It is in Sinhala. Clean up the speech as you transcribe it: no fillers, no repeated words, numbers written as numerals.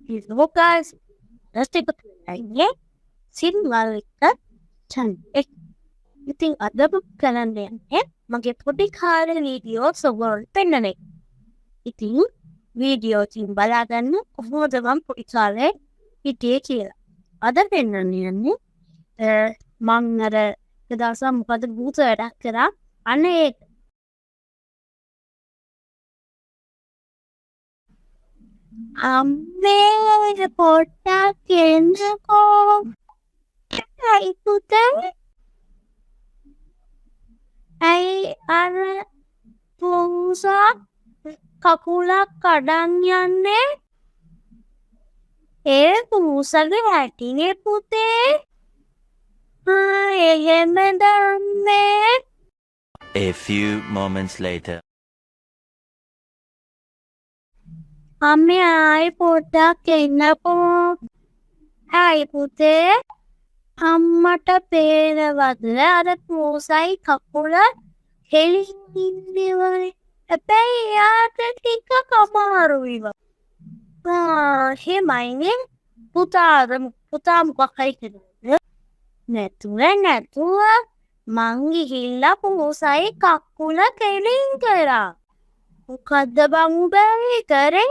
Hello guys, let's take a look at සිංහලට චන්එක් ඉතින් අදම කරන්න යන්නේ මගේ පොඩි කාලේ වීඩියෝ ඔයගොල්ලන්ට පෙන්නන එක. ඉතින් වීඩියෝ ඉතින් බලාගන්න කොහොමද මම පොඩි කාලේ හිටියේ කියලා. අද පෙන්නන්න යන්නේ මං අර දවසක් මොකද භූත වැඩක් කරා අනේ ඒක. අම්මේ පොට්ටක් එන්නකෝ. Hai පුතේ ඇයි අර පුංසා කකුලක් කඩන් යන්නේ? ඒ පුංසගේ ඇටිනේ පුතේ. එහෙමද අම්මේ? A few moments later. අම්මේ ආයි පොඩ්ඩක් එන්නකෝ. ඇයි පුතේ අම්මට පේනවද අර පූසයි කකුල හෙලින් ඉන්නවනේ. හැබැයි එයාට ටිකක් අමාරුයි වගේ. එහෙමයිනේ. පුතා මොකක් හරි කරනවද? නැතුව මං ගිහිල්ලා පූසයි කකුල කෙලින් කරා. මොකද්ද බං උඹ කරේ?